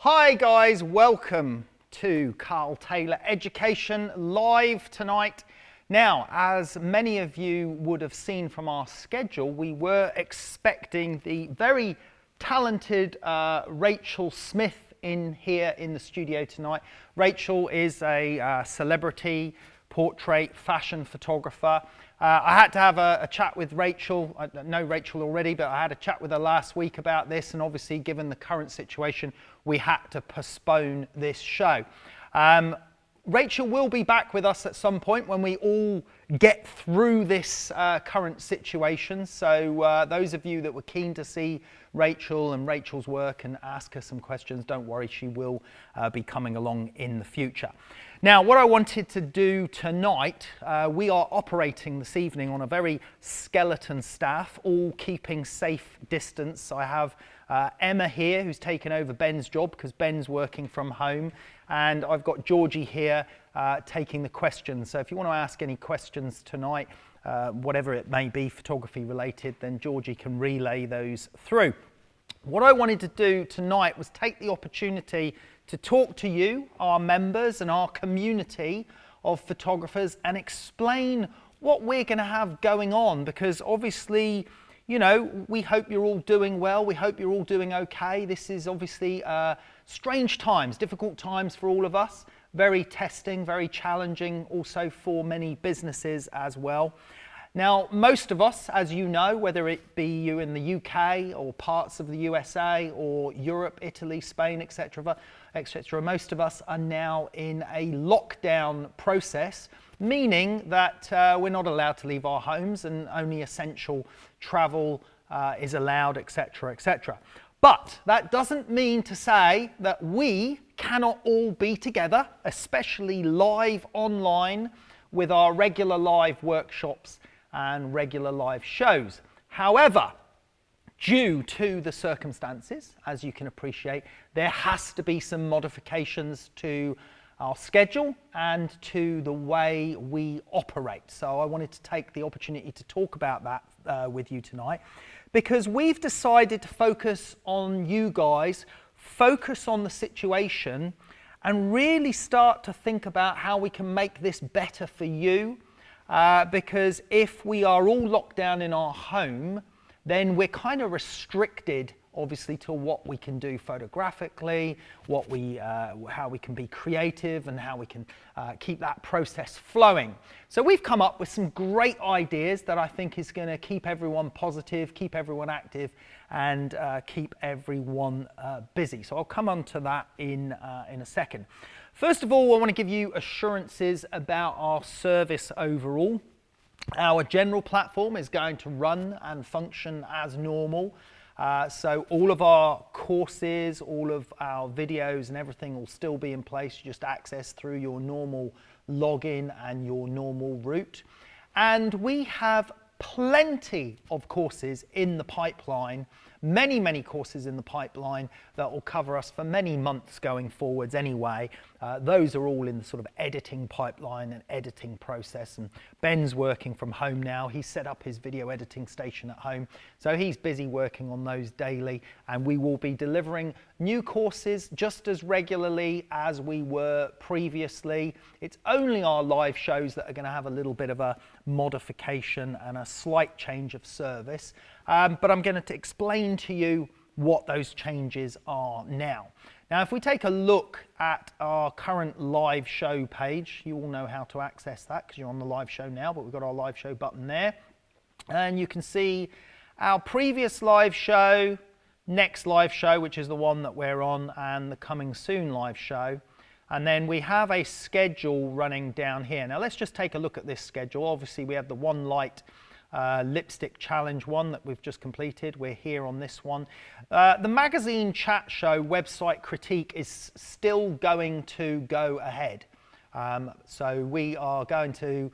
Hi guys, welcome to Karl Taylor Education live tonight. Now, as many of you would have seen from our schedule, we were expecting the very talented Rachel Smith in here in the studio tonight. Rachel is a celebrity portrait fashion photographer. I had to have a chat with Rachel. I know Rachel already, but I had a chat with her last week about this, and obviously given the current situation, we had to postpone this show. Rachel will be back with us at some point when we all get through this current situation. So those of you that were keen to see Rachel and Rachel's work and ask her some questions, don't worry, she will be coming along in the future. Now, what I wanted to do tonight, we are operating this evening on a very skeleton staff, all keeping safe distance. I have Emma here, who's taken over Ben's job because Ben's working from home, and I've got Georgie here taking the questions. So if you want to ask any questions tonight, whatever it may be, photography related, then Georgie can relay those through. What I wanted to do tonight was take the opportunity to talk to you, our members and our community of photographers, and explain what we're going to have going on, because obviously, you know, we hope you're all doing well. We hope you're all doing okay. This is obviously strange times, difficult times for all of us, very testing, very challenging also for many businesses as well. Now, most of us, as you know, whether it be you in the UK or parts of the USA or Europe, Italy, Spain, etc., most of us are now in a lockdown process, meaning that we're not allowed to leave our homes and only essential travel is allowed, etc., etc. But that doesn't mean to say that we cannot all be together, especially live online with our regular live workshops and regular live shows. However, due to the circumstances, as you can appreciate, there has to be some modifications to our schedule and to the way we operate. So I wanted to take the opportunity to talk about that with you tonight, because we've decided to focus on you guys, focus on the situation, and really start to think about how we can make this better for you. Because if we are all locked down in our home, then we're kind of restricted, obviously, to what we can do photographically, how we can be creative, and how we can keep that process flowing. So we've come up with some great ideas that I think is going to keep everyone positive, keep everyone active, and keep everyone busy. So I'll come on to that in a second. First of all, I want to give you assurances about our service overall. Our general platform is going to run and function as normal. So all of our courses, all of our videos and everything will still be in place. You just access through your normal login and your normal route. And we have plenty of courses in the pipeline, many courses in the pipeline that will cover us for many months going forwards anyway. Those are all in the sort of editing pipeline and editing process, and Ben's working from home now. He's set up his video editing station at home, so he's busy working on those daily, and we will be delivering new courses just as regularly as we were previously. It's only our live shows that are going to have a little bit of a modification and a slight change of service, but I'm going to explain to you what those changes are now. Now, if we take a look at our current live show page, you all know how to access that because you're on the live show now, but we've got our live show button there. And you can see our previous live show, next live show, which is the one that we're on, and the coming soon live show. And then we have a schedule running down here. Now, let's just take a look at this schedule. Obviously, we have the One Light lipstick challenge one that we've just completed. We're here on this one. The magazine chat show website critique is still going to go ahead. So we are going to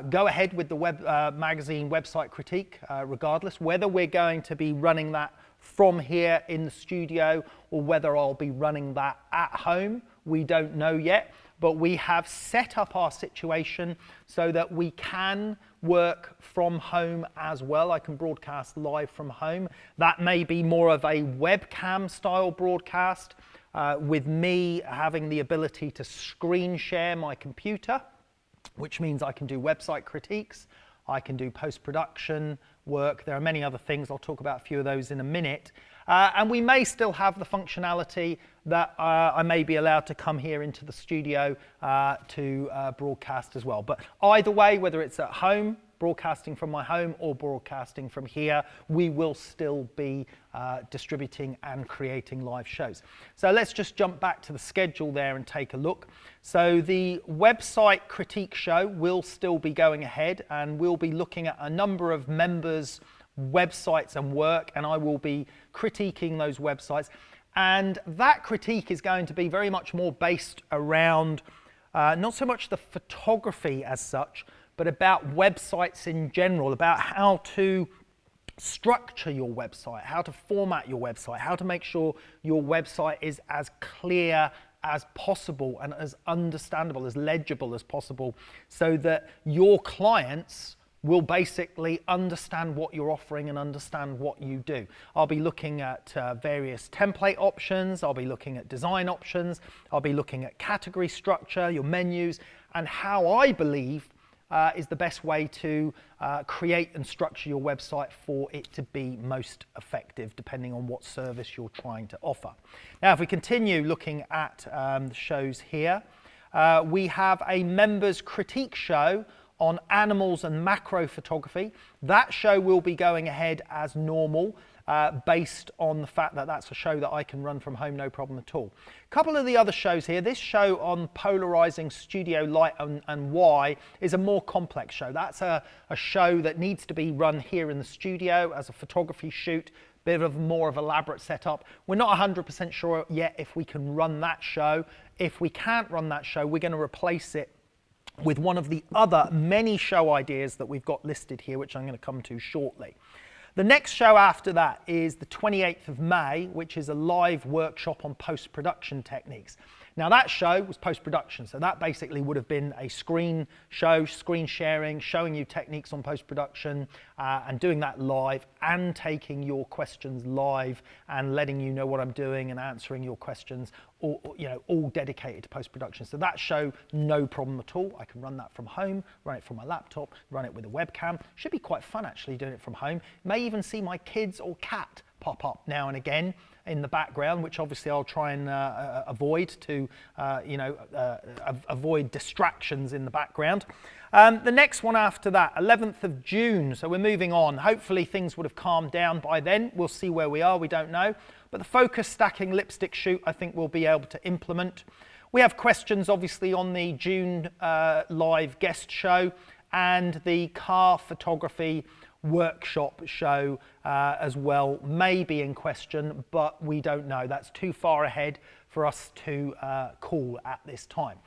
go ahead with the magazine website critique regardless, whether we're going to be running that from here in the studio or whether I'll be running that at home. We don't know yet, but we have set up our situation so that we can work from home as well. I can broadcast live from home. That may be more of a webcam style broadcast, with me having the ability to screen share my computer, which means I can do website critiques, I can do post-production work. There are many other things. I'll talk about a few of those in a minute. And we may still have the functionality that I may be allowed to come here into the studio to broadcast as well. But either way, whether it's at home, broadcasting from my home, or broadcasting from here, we will still be distributing and creating live shows. So let's just jump back to the schedule there and take a look. So the website critique show will still be going ahead, and we'll be looking at a number of members' websites and work, and I will be critiquing those websites. And that critique is going to be very much more based around not so much the photography as such, but about websites in general, about how to structure your website, how to format your website, how to make sure your website is as clear as possible and as understandable, as legible as possible, so that your clients will basically understand what you're offering and understand what you do. I'll be looking at various template options, I'll be looking at design options, I'll be looking at category structure, your menus, and how I believe is the best way to create and structure your website for it to be most effective, depending on what service you're trying to offer. Now, if we continue looking at the shows here, we have a members critique show on animals and macro photography. That show will be going ahead as normal, based on the fact that that's a show that I can run from home, no problem at all. A couple of the other shows here. This show on polarizing studio light and why is a more complex show. That's a show that needs to be run here in the studio as a photography shoot, bit of more of elaborate setup. We're not 100% sure yet if we can run that show. If we can't run that show, we're going to replace it with one of the other many show ideas that we've got listed here, which I'm going to come to shortly. The next show after that is the 28th of May, which is a live workshop on post-production techniques. Now that show was post-production, so that basically would have been a screen show, screen sharing, showing you techniques on post-production and doing that live and taking your questions live and letting you know what I'm doing and answering your questions, all dedicated to post-production. So that show, no problem at all. I can run that from home, run it from my laptop, run it with a webcam. Should be quite fun actually doing it from home. May even see my kids or cat pop up now and again in the background, which obviously I'll try and avoid to, avoid distractions in the background. The next one after that, 11th of June, so we're moving on. Hopefully things would have calmed down by then. We'll see where we are, we don't know. But the focus stacking lipstick shoot, I think we'll be able to implement. We have questions obviously on the June live guest show and the car photography workshop show as well may be in question, but we don't know. That's too far ahead for us to call at this time.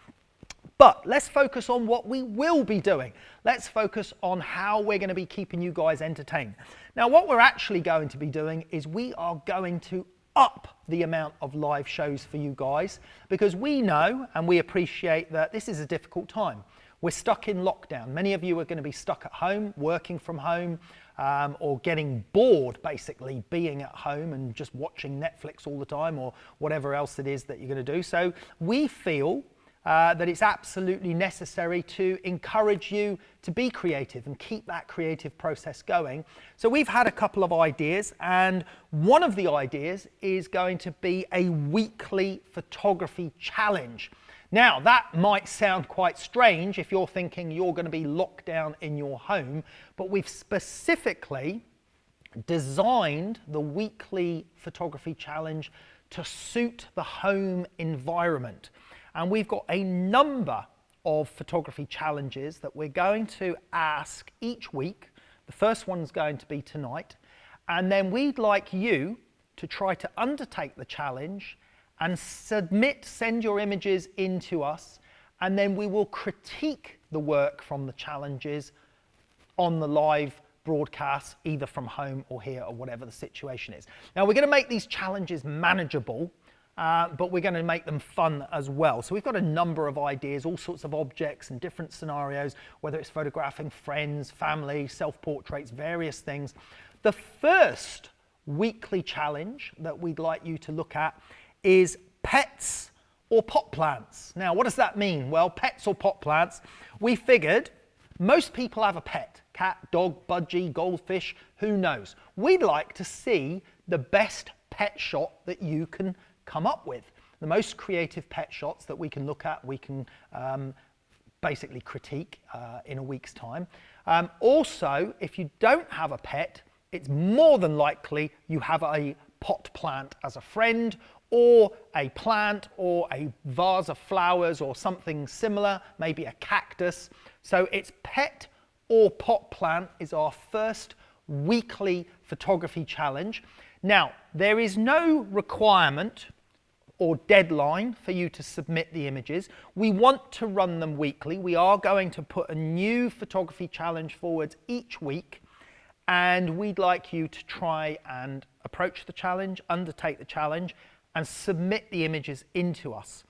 But let's focus on what we will be doing. Let's focus on how we're going to be keeping you guys entertained. Now, what we're actually going to be doing is we are going to up the amount of live shows for you guys, because we know and we appreciate that this is a difficult time. We're stuck in lockdown. Many of you are going to be stuck at home, working from home, or getting bored basically being at home and just watching Netflix all the time or whatever else it is that you're going to do. So we feel that it's absolutely necessary to encourage you to be creative and keep that creative process going. So we've had a couple of ideas, and one of the ideas is going to be a weekly photography challenge. Now, that might sound quite strange if you're thinking you're going to be locked down in your home, but we've specifically designed the weekly photography challenge to suit the home environment. And we've got a number of photography challenges that we're going to ask each week. The first one's going to be tonight. And then we'd like you to try to undertake the challenge and send your images in to us, and then we will critique the work from the challenges on the live broadcast, either from home or here or whatever the situation is. Now, we're going to make these challenges manageable, but we're going to make them fun as well. So we've got a number of ideas, all sorts of objects and different scenarios, whether it's photographing friends, family, self-portraits, various things. The first weekly challenge that we'd like you to look at is pets or pot plants. Now, what does that mean? Well, pets or pot plants, we figured most people have a pet, cat, dog, budgie, goldfish, who knows. We'd like to see the best pet shot that you can come up with. The most creative pet shots that we can look at, we can basically critique in a week's time. Also, if you don't have a pet, it's more than likely you have a pot plant as a friend, or a plant, or a vase of flowers, or something similar, maybe a cactus. So it's pet or pot plant is our first weekly photography challenge. Now, there is no requirement or deadline for you to submit the images. We want to run them weekly. We are going to put a new photography challenge forward each week, and we'd like you to try and approach the challenge, undertake the challenge, and submit the images into us.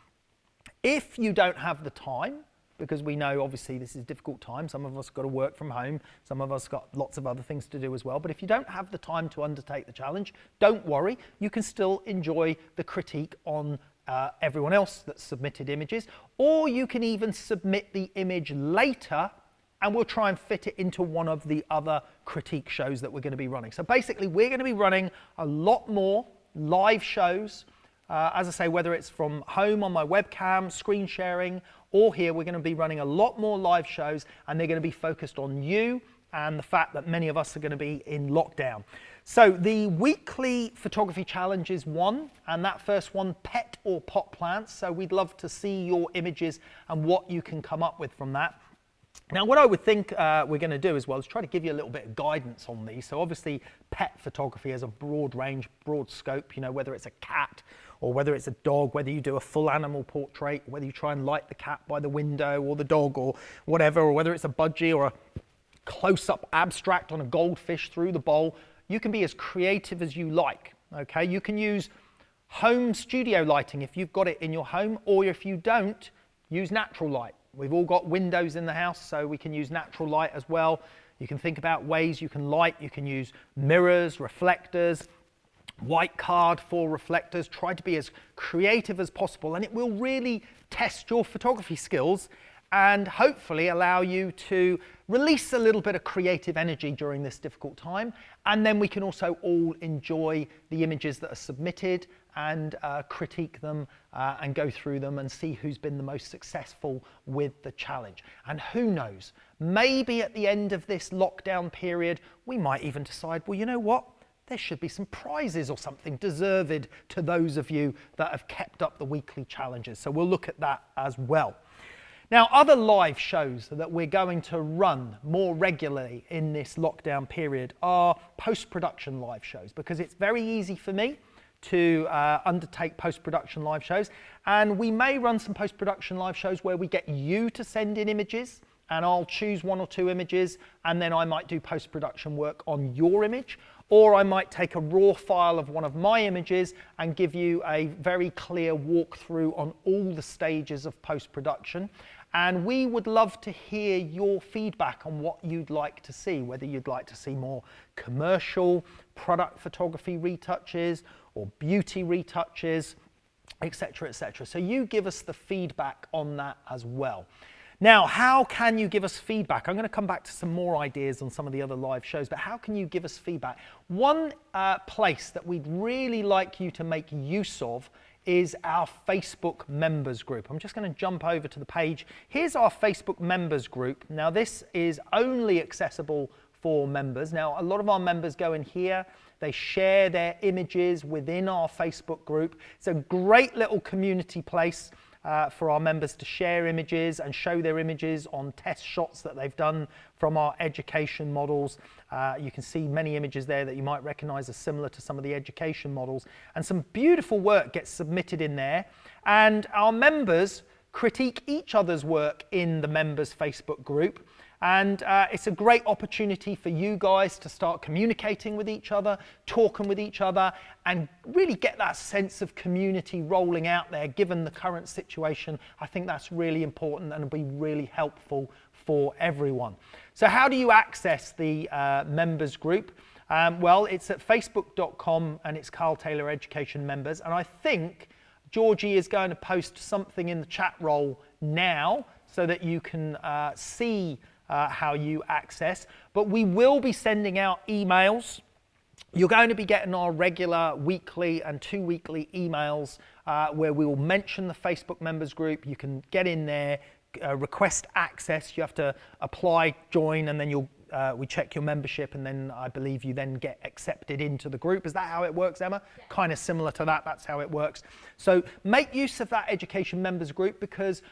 If you don't have the time, because we know obviously this is a difficult time, some of us have got to work from home, some of us got lots of other things to do as well, but if you don't have the time to undertake the challenge, don't worry, you can still enjoy the critique on everyone else that submitted images, or you can even submit the image later and we'll try and fit it into one of the other critique shows that we're going to be running. So basically we're going to be running a lot more live shows, as I say, whether it's from home on my webcam, screen sharing, or here, we're going to be running a lot more live shows, and they're going to be focused on you and the fact that many of us are going to be in lockdown. So the weekly photography challenge is one, and that first one, pet or pot plants. So we'd love to see your images and what you can come up with from that. Now, what I would think we're going to do as well is try to give you a little bit of guidance on these. So obviously, pet photography has a broad range, broad scope, you know, whether it's a cat or whether it's a dog, whether you do a full animal portrait, whether you try and light the cat by the window or the dog or whatever, or whether it's a budgie or a close-up abstract on a goldfish through the bowl. You can be as creative as you like, okay? You can use home studio lighting if you've got it in your home, or if you don't, use natural light. We've all got windows in the house, so we can use natural light as well. You can think about ways you can light. You can use mirrors, reflectors, white card for reflectors. Try to be as creative as possible, and it will really test your photography skills and hopefully allow you to release a little bit of creative energy during this difficult time. And then we can also all enjoy the images that are submitted and critique them and go through them and see who's been the most successful with the challenge. And who knows, maybe at the end of this lockdown period, we might even decide, well, you know what? There should be some prizes or something deserved to those of you that have kept up the weekly challenges. So we'll look at that as well. Now, other live shows that we're going to run more regularly in this lockdown period are post-production live shows, because it's very easy for me to undertake post-production live shows, and we may run some post-production live shows where we get you to send in images, and I'll choose one or two images, and then I might do post-production work on your image, or I might take a raw file of one of my images and give you a very clear walkthrough on all the stages of post-production. And we would love to hear your feedback on what you'd like to see, whether you'd like to see more commercial product photography retouches or beauty retouches, etc., etc. So you give us the feedback on that as well. Now, how can you give us feedback? I'm going to come back to some more ideas on some of the other live shows, but how can you give us feedback? One place that we'd really like you to make use of is our Facebook members group. I'm just going to jump over to the page. Here's our Facebook members group. Now, this is only accessible for members. Now, a lot of our members go in here. They share their images within our Facebook group. It's a great little community place for our members to share images and show their images on test shots that they've done from our education models. You can see many images there that you might recognize as similar to some of the education models, and some beautiful work gets submitted in there, and our members critique each other's work in the members Facebook group. And it's a great opportunity for you guys to start communicating with each other, talking with each other, and really get that sense of community rolling out there. Given the current situation, I think that's really important and will be really helpful for everyone. So how do you access the members group? Well, it's at facebook.com, and it's Karl Taylor Education Members. And I think Georgie is going to post something in the chat roll now so that you can see how you access. But we will be sending out emails. You're going to be getting our regular weekly and 2 weekly emails where we will mention the Facebook members group. You can get in there, request access. You have to apply, join, and then we check your membership, and then I believe you then get accepted into the group. Is that how it works, Emma? Yeah. Kind of similar to that. That's how it works. So make use of that education members group, because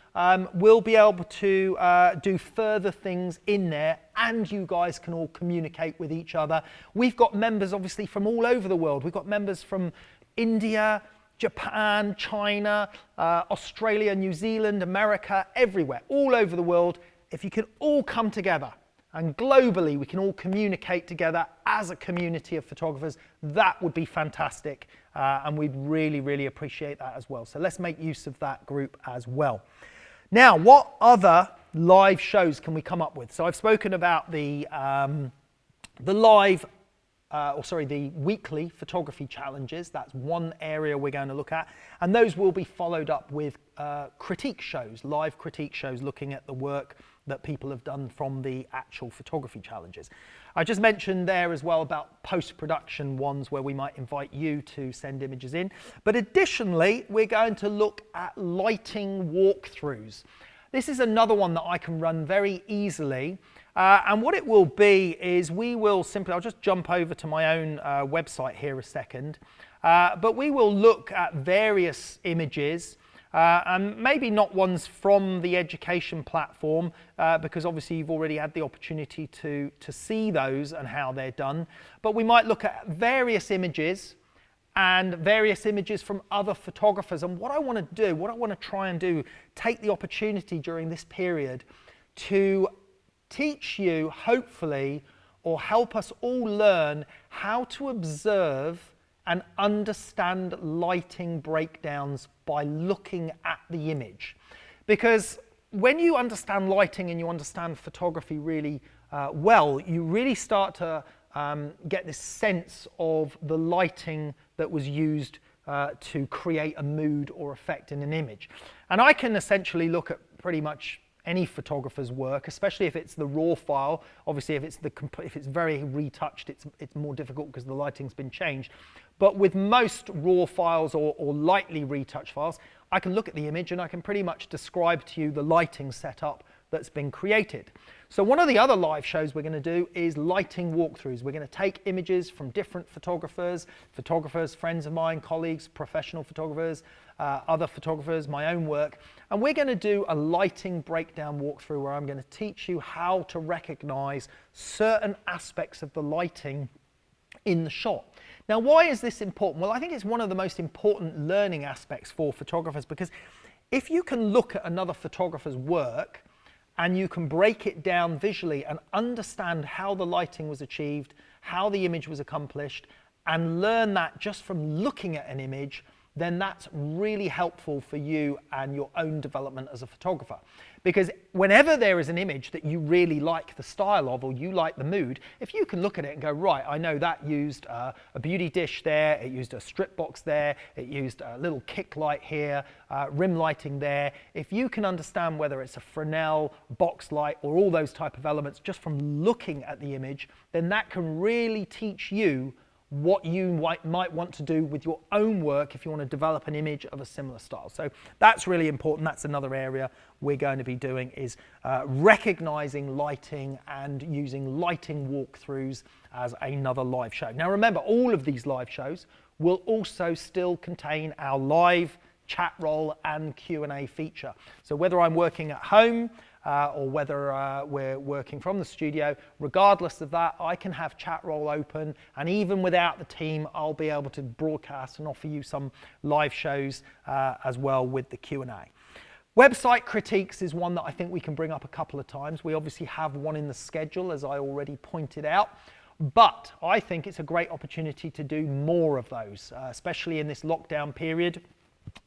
we'll be able to do further things in there, and you guys can all communicate with each other. We've got members obviously from all over the world. We've got members from India, Japan, China, Australia, New Zealand, America, everywhere, all over the world. If you can all come together and globally we can all communicate together as a community of photographers, that would be fantastic, and we'd really, really appreciate that as well. So let's make use of that group as well. Now, what other live shows can we come up with? So I've spoken about the weekly photography challenges. That's one area we're going to look at, and those will be followed up with critique shows, live critique shows, looking at the work that people have done from the actual photography challenges. I just mentioned there as well about post-production ones where we might invite you to send images in. But additionally, we're going to look at lighting walkthroughs. This is another one that I can run very easily. And what it will be is we will simply, I'll just jump over to my own website here a second, but we will look at various images, and maybe not ones from the education platform, because obviously you've already had the opportunity to see those and how they're done. But we might look at various images and various images from other photographers. And what I want to do, what I want to try and do, take the opportunity during this period to teach you, hopefully, or help us all learn how to observe and understand lighting breakdowns by looking at the image. Because when you understand lighting and you understand photography really well, you really start to get this sense of the lighting that was used to create a mood or effect in an image. And I can essentially look at pretty much any photographer's work, especially if it's the raw file. Obviously, if it's very retouched, it's more difficult because the lighting's been changed. But with most raw files or lightly retouched files, I can look at the image and I can pretty much describe to you the lighting setup that's been created. So one of the other live shows we're going to do is lighting walkthroughs. We're going to take images from different photographers, friends of mine, colleagues, professional photographers, other photographers, my own work, and we're going to do a lighting breakdown walkthrough where I'm going to teach you how to recognize certain aspects of the lighting in the shot. Now, why is this important? Well, I think it's one of the most important learning aspects for photographers, because if you can look at another photographer's work and you can break it down visually and understand how the lighting was achieved, how the image was accomplished, and learn that just from looking at an image, then that's really helpful for you and your own development as a photographer. Because whenever there is an image that you really like the style of, or you like the mood, if you can look at it and go, right, I know that used a beauty dish there, it used a strip box there, it used a little kick light here, rim lighting there. If you can understand whether it's a Fresnel, box light, or all those type of elements just from looking at the image, then that can really teach you what you might want to do with your own work if you want to develop an image of a similar style. So that's really important. That's another area we're going to be doing, is recognizing lighting and using lighting walkthroughs as another live show. Now remember, all of these live shows will also still contain our live chat roll and Q&A feature. So whether I'm working at home or whether we're working from the studio, regardless of that, I can have chat roll open, and even without the team, I'll be able to broadcast and offer you some live shows as well with the Q&A. Website critiques is one that I think we can bring up a couple of times. We obviously have one in the schedule, as I already pointed out, but I think it's a great opportunity to do more of those, especially in this lockdown period.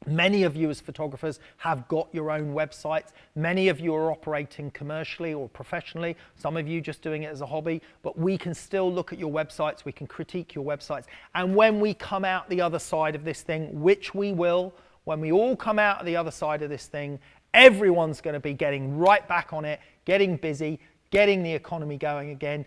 Many of you as photographers have got your own websites. Many of you are operating commercially or professionally. Some of you just doing it as a hobby, but we can still look at your websites. We can critique your websites. And when we come out the other side of this thing, which we will, when we all come out of the other side of this thing, everyone's going to be getting right back on it, getting busy, getting the economy going again,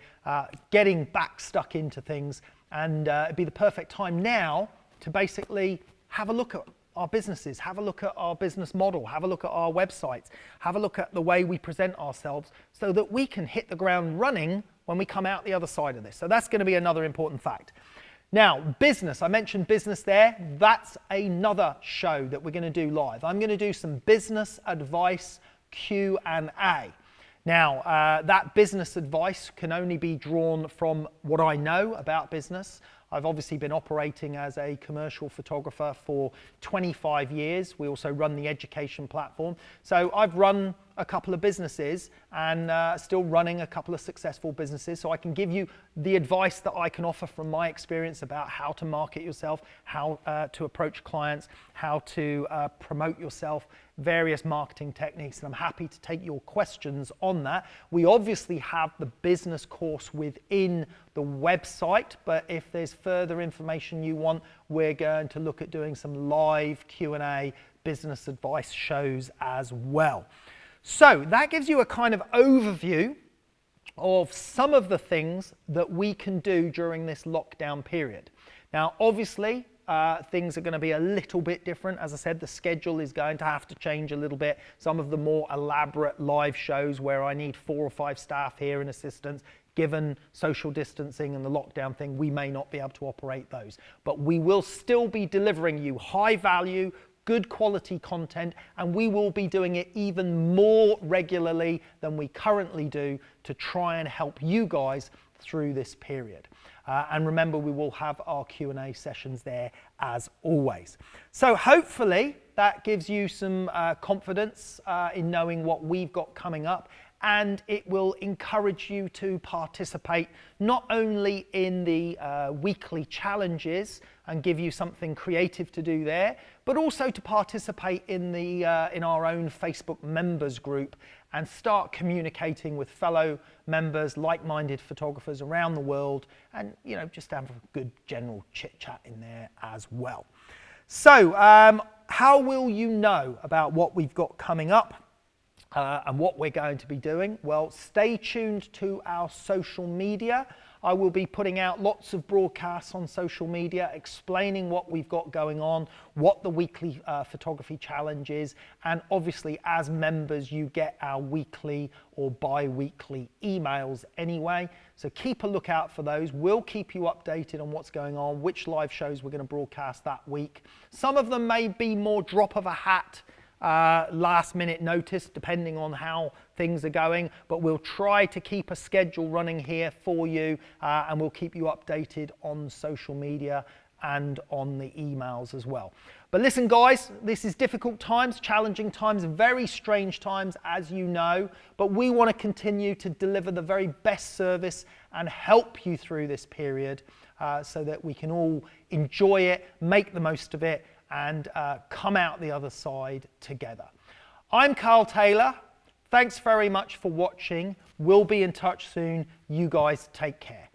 getting back stuck into things. And it'd be the perfect time now to basically have a look at our businesses, have a look at our business model, have a look at our websites, have a look at the way we present ourselves so that we can hit the ground running when we come out the other side of this. So that's going to be another important fact. Now, business, I mentioned business there. That's another show that we're going to do live. I'm going to do some business advice Q&A. Now, that business advice can only be drawn from what I know about business. I've obviously been operating as a commercial photographer for 25 years. We also run the education platform. So I've run a couple of businesses and still running a couple of successful businesses. So I can give you the advice that I can offer from my experience about how to market yourself, how to approach clients, how to promote yourself, various marketing techniques, and I'm happy to take your questions on that. We obviously have the business course within the website, but if there's further information you want, we're going to look at doing some live Q&A business advice shows as well. So that gives you a kind of overview of some of the things that we can do during this lockdown period. Now, obviously, things are going to be a little bit different. As I said, the schedule is going to have to change a little bit. Some of the more elaborate live shows where I need 4 or 5 staff here and assistants, given social distancing and the lockdown thing, we may not be able to operate those. But we will still be delivering you high value, good quality content, and we will be doing it even more regularly than we currently do to try and help you guys through this period. And remember, we will have our Q&A sessions there as always. So hopefully that gives you some confidence in knowing what we've got coming up, and it will encourage you to participate not only in the weekly challenges and give you something creative to do there, but also to participate in the in our own Facebook members group and start communicating with fellow members, like-minded photographers around the world, and just have a good general chit-chat in there as well. So how will you know about what we've got coming up and what we're going to be doing? Well, stay tuned to our social media. I will be putting out lots of broadcasts on social media explaining what we've got going on, what the weekly photography challenge is, and obviously as members you get our weekly or bi-weekly emails anyway. So keep a lookout for those. We'll keep you updated on what's going on, which live shows we're going to broadcast that week. Some of them may be more drop of a hat, last minute notice, depending on how things are going, but we'll try to keep a schedule running here for you, and we'll keep you updated on social media and on the emails as well. But listen guys, this is difficult times, challenging times, very strange times, as you know, but we want to continue to deliver the very best service and help you through this period so that we can all enjoy it, make the most of it, and come out the other side together. I'm Karl Taylor. Thanks very much for watching. We'll be in touch soon. You guys take care.